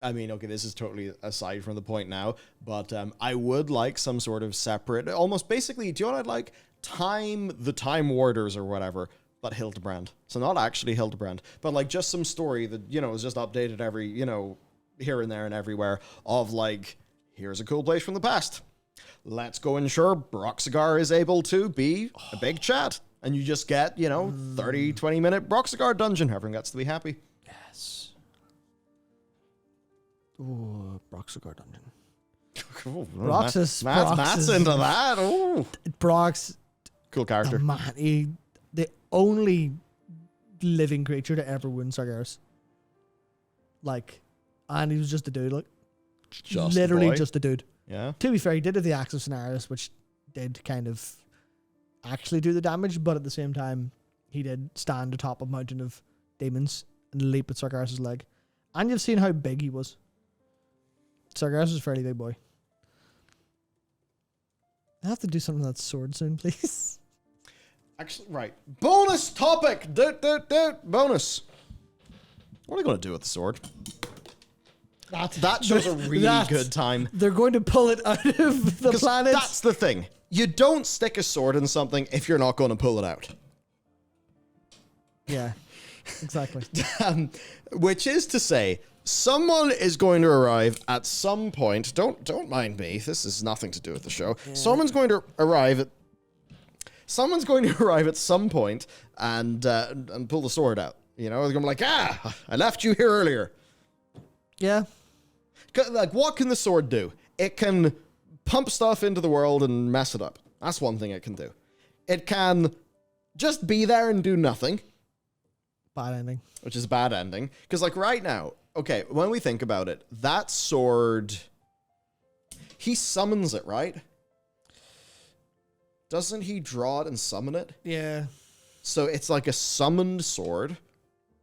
I mean, okay, this is totally aside from the point now, but I would like some sort of separate, almost basically, do you know what I'd like? The Time Warders or whatever, but Hildebrand. So not actually Hildebrand, but like just some story that, is just updated every, here and there and everywhere of like, here's a cool place from the past. Let's go ensure Broxigar is able to be a big chat. And you just get, 30, 20-minute Broxigar dungeon. Everyone gets to be happy. Yes. Ooh, Broxigar dungeon. Matt's into that. Ooh. Brox. Cool character. The only living creature to ever win Sargeras. Like, and he was just a dude. Like, literally just a dude. Yeah. To be fair, he did have the Axe of Cenarius, which did kind of actually do the damage, but at the same time, he did stand atop a mountain of demons and leap at Sargeras' leg. And you've seen how big he was. Sargeras is a fairly big boy. I have to do something with that sword soon, please. Actually, right. Bonus topic! Bonus. What are you going to do with the sword? That shows a really good time. They're going to pull it out of the planet. That's the thing. You don't stick a sword in something if you're not going to pull it out. Yeah, exactly. Which is to say, someone is going to arrive at some point. Don't mind me. This has nothing to do with the show. Yeah. Someone's going to arrive at some point and pull the sword out. They're going to be like, I left you here earlier. Yeah. Like, what can the sword do? It can pump stuff into the world and mess it up. That's one thing it can do. It can just be there and do nothing. Bad ending. Which is a bad ending. Because, like, right now, okay, when we think about it, that sword, he summons it, right? Doesn't he draw it and summon it? Yeah. So it's like a summoned sword.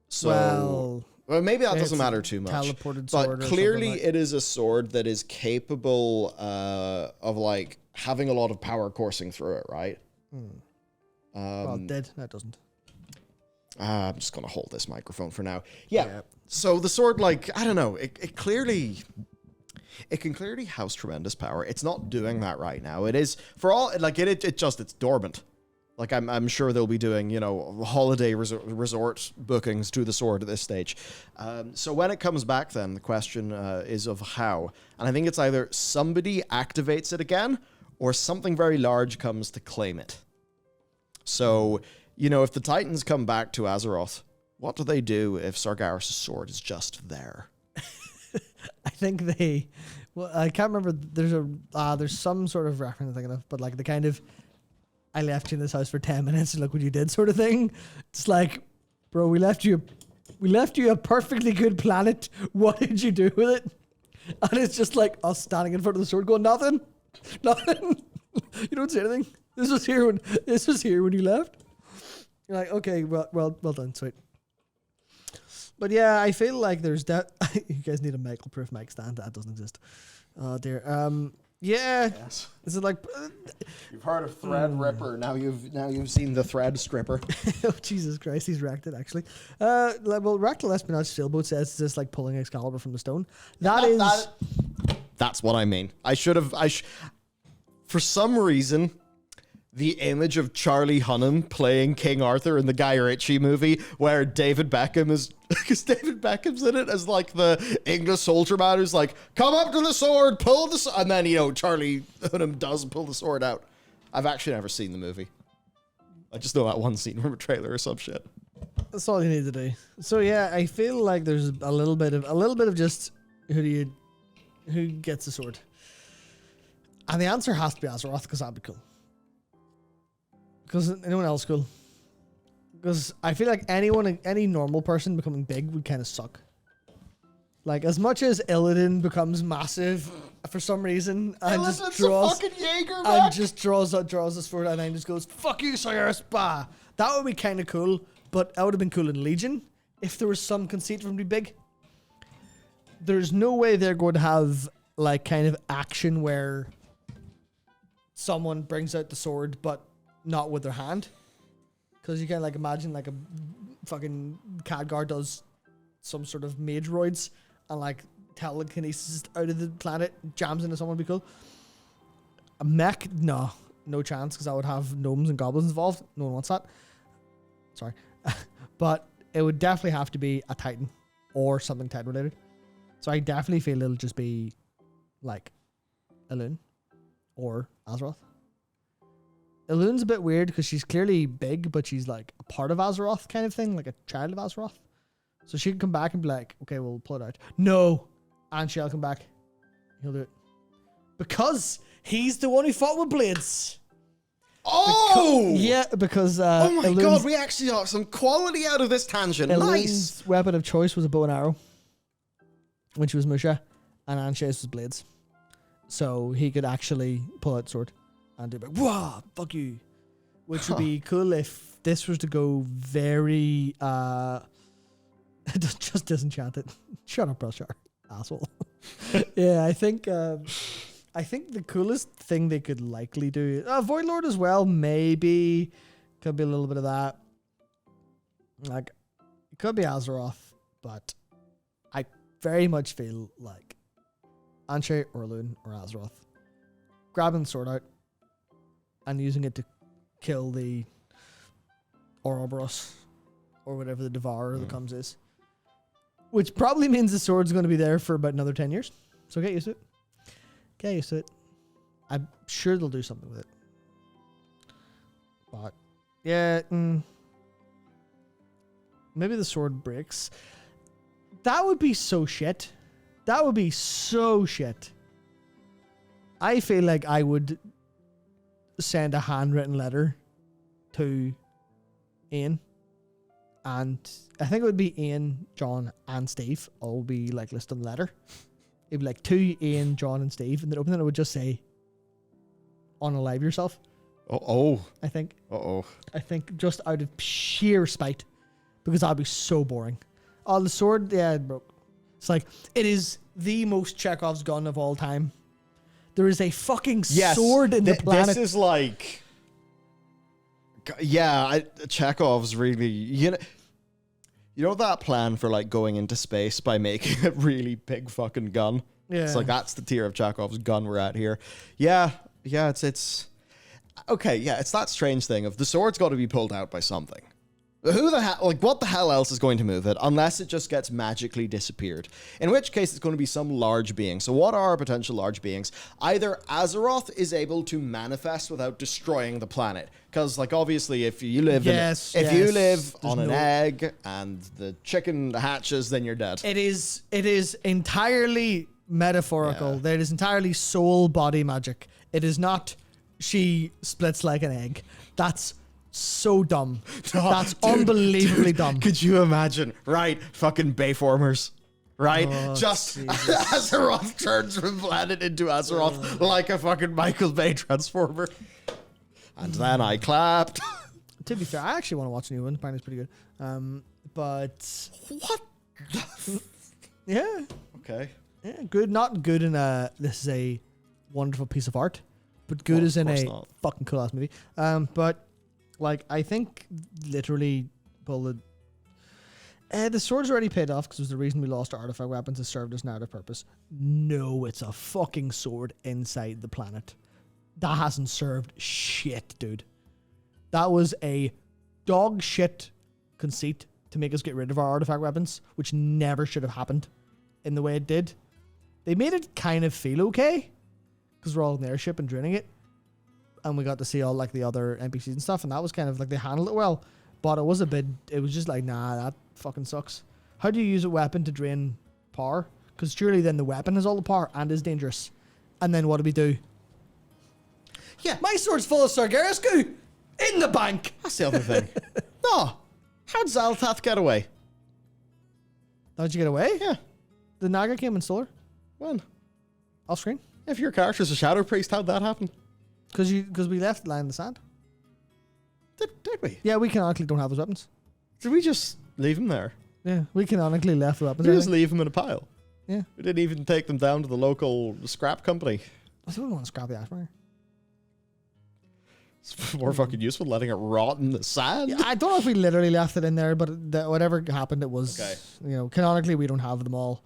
So... Well, maybe that doesn't matter too much. Teleported sword, but clearly it is a sword that is capable of like having a lot of power coursing through it, right? Well, dead. That doesn't. I'm just gonna hold this microphone for now. Yeah. So the sword, like, I don't know, it can clearly house tremendous power. It's not doing that right now. It is for all like it's dormant. Like, I'm sure they'll be doing, holiday resort bookings to the sword at this stage. So when it comes back, then, the question is of how. And I think it's either somebody activates it again, or something very large comes to claim it. So, if the Titans come back to Azeroth, what do they do if Sargeras' sword is just there? I think well, I can't remember, there's some sort of reference I'm thinking of, but like the kind of, I left you in this house for 10 minutes and look what you did sort of thing. It's like, bro, we left you a perfectly good planet. What did you do with it? And it's just like us standing in front of the sword going, nothing. You don't say anything. This was here when you left. You're like, okay, well done, sweet. But yeah, I feel like there's that. You guys need a Michael-proof mic stand. That doesn't exist. Oh dear. Yeah. Yes. Is it like? You've heard of Threadripper. Now you've seen the Thread Stripper. Oh Jesus Christ, he's wrecked it actually. Well, Rachel Espionage Sailboat says it's just like pulling Excalibur from the stone. That's what I mean. For some reason, the image of Charlie Hunnam playing King Arthur in the Guy Ritchie movie, where David Beckham is, because David Beckham's in it as like the English soldier man who's like, come up to the sword, pull the sword, and then, Charlie Hunnam does pull the sword out. I've actually never seen the movie. I just know that one scene from a trailer or some shit. That's all you need to do. So yeah, I feel like there's a little bit of just who gets the sword, and the answer has to be Azeroth, because that'd be cool. Because anyone else cool? Because I feel like any normal person becoming big would kind of suck. Like, as much as Illidan becomes massive for some reason and just draws the sword and then just goes, fuck you, Sargeras, bah. That would be kind of cool, but that would have been cool in Legion if there was some conceit for him to be big. There's no way they're going to have like kind of action where someone brings out the sword but not with their hand, because you can like imagine like a fucking Khadgar does some sort of mage roids and like telekinesis out of the planet, jams into someone would be cool. A mech, no chance, because I would have gnomes and goblins involved. No one wants that. Sorry. But it would definitely have to be a Titan or something Titan related. So I definitely feel it'll just be like Elune or Azeroth. Elune's a bit weird because she's clearly big, but she's like a part of Azeroth kind of thing, like a child of Azeroth. So she can come back and be like, okay, we'll pull it out. No. Anshay will come back. He'll do it. Because he's the one who fought with blades. Oh! Because oh my god, we actually got some quality out of this tangent. Elune's Nice. weapon of choice was a bow and arrow when she was Musha, and Anshay's was blades. So he could actually pull out sword and do like, wah, fuck you. Which would be cool if this was to go very just disenchanted. Shut up, Brushar. Asshole. Yeah, I think the coolest thing they could likely do, Void Lord as well, maybe could be a little bit of that. Like, it could be Azeroth, but I very much feel like Anshay or Elune or Azeroth grabbing the sword out and using it to kill the Ouroboros or whatever the Devourer that comes is. Which probably means the sword's going to be there for about another 10 years. So get used to it. Get used to it. I'm sure they'll do something with it. But, yeah. Maybe the sword breaks. That would be so shit. That would be so shit. I feel like I would send a handwritten letter to Ian. And I think it would be Ian, John, and Steve. All be like listed on the letter. It'd be like to Ian, John, and Steve. And then open it would just say, unalive yourself. Oh. I think. Uh-oh. I think just out of sheer spite. Because that'd be so boring. Oh, the sword, yeah, it broke. It's like, it is the most Chekhov's gun of all time. There is a fucking sword in the planet. This is like... Yeah, Chekhov's really... You know that plan for like going into space by making a really big fucking gun? Yeah. It's like, that's the tier of Chekhov's gun we're at here. Yeah, it's... Okay, yeah, it's that strange thing of the sword's got to be pulled out by something. Who the hell, like, what the hell else is going to move it unless it just gets magically disappeared? In which case, it's going to be some large being. So what are potential large beings? Either Azeroth is able to manifest without destroying the planet. Because, like, obviously, if you live you live on an egg and the chicken hatches, then you're dead. It is entirely metaphorical. Yeah. That is entirely soul body magic. It is not she splits like an egg. That's so dumb. That's unbelievably dumb. Could you imagine? Right, fucking Bayformers. Right? Just Azeroth turns from planet into Azeroth like a fucking Michael Bay transformer. And then I clapped. To be fair, I actually want to watch a new one. Apparently it's pretty good. But What? yeah. Okay. Yeah, good. Not good in a this is a wonderful piece of art, but good as in a fucking cool ass movie. But like, I think literally the sword's already paid off because it was the reason we lost our artifact weapons. It served as narrative purpose. No, it's a fucking sword inside the planet. That hasn't served shit, dude. That was a dog shit conceit to make us get rid of our artifact weapons, which never should have happened in the way it did. They made it kind of feel okay because we're all in the airship and draining it. And we got to see all like the other NPCs and stuff, and that was kind of like they handled it well. But it was just like, nah, that fucking sucks. How do you use a weapon to drain power? Because surely then the weapon has all the power and is dangerous. And then what do we do? Yeah. My sword's full of Sargeras goo in the bank. That's the other thing. No. How'd Xal'atath get away? How'd you get away? Yeah. The Naga came and stole her When? off screen. If your character's a Shadow Priest, how'd that happen? Because we left lying in the sand. Did we? Yeah, we canonically don't have those weapons. Did we just leave him there? Yeah, we canonically left the weapons. We just leave him in a pile. Yeah. We didn't even take them down to the local scrap company. I still don't want to scrap the Ashmire. It's more fucking useful letting it rot in the sand. Yeah, I don't know if we literally left it in there, but whatever happened, it was, Okay. canonically we don't have them all.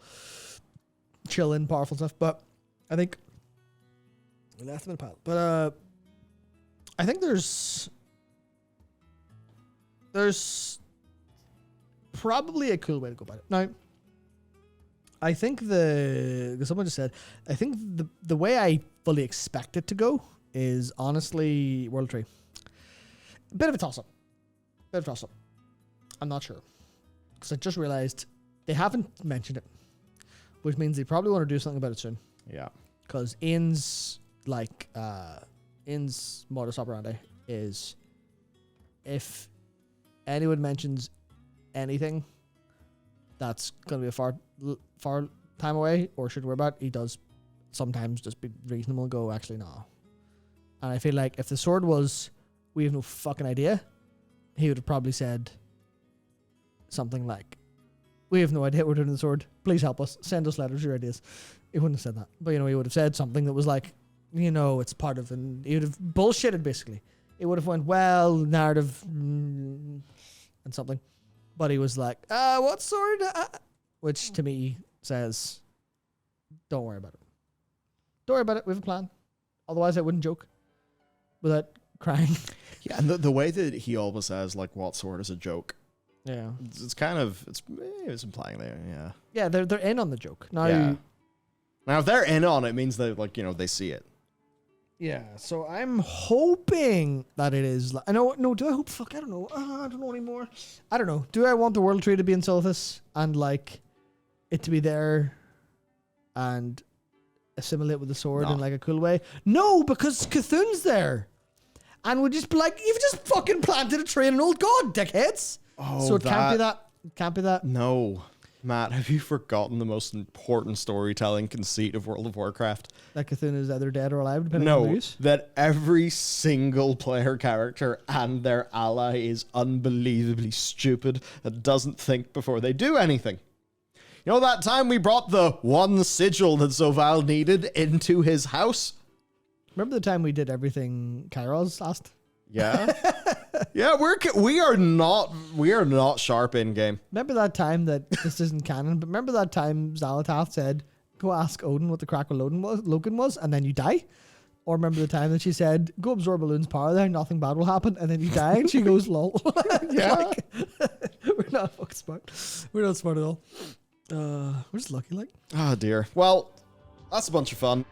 chilling, powerful stuff. But I think we left them in a pile. But I think there's probably a cool way to go about it. Now, I think someone just said, I think the way I fully expect it to go is honestly World Tree. A bit of a toss-up. I'm not sure. Because I just realized they haven't mentioned it, which means they probably want to do something about it soon. Yeah. Because Ian's modus operandi is if anyone mentions anything that's going to be a far time away or should worry about, he does sometimes just be reasonable and go, actually, no. And I feel like if the sword was, we have no fucking idea, he would have probably said something like, we have no idea what we're doing with the sword. Please help us. Send us letters, your ideas. He wouldn't have said that. But, he would have said something that was like, it's part of, and he would have bullshitted, basically. He would have went, well, narrative, and something. But he was like, what sword? Which to me says, don't worry about it. Don't worry about it. We have a plan. Otherwise, I wouldn't joke without crying. Yeah, and the way that he always says, like, what sword is a joke. Yeah. It's kind of, it's implying there, yeah. Yeah, they're in on the joke. Now, yeah. Now, if they're in on it, it means they, like, they see it. Yeah, so I'm hoping that it is. Do I hope? Fuck, I don't know. I don't know anymore. I don't know. Do I want the World Tree to be in Silithus and, like, it to be there and assimilate with the sword in, like, a cool way? No, because Cthulhu's there. And we'd just be like, you've just fucking planted a tree in an old god, dickheads. Oh, so it can't be that. It can't be that. No. Matt, have you forgotten the most important storytelling conceit of World of Warcraft? That Cthulhu is either dead or alive, depending on the No, news? that every single player character and their ally is unbelievably stupid and doesn't think before they do anything. You know that time we brought the one sigil that Zovaal needed into his house? Remember the time we did everything Kairos asked? Yeah. Yeah, we are not sharp in game. Remember that time that this isn't canon, but remember that time Xal'atath said, go ask Odin what the crack with Loken was, and then you die? Or remember the time that she said, go absorb Balloon's power there, nothing bad will happen, and then you die, and she goes, lol. Yeah. We're not fucking smart. We're not smart at all. We're just lucky, like. Oh dear. Well, that's a bunch of fun.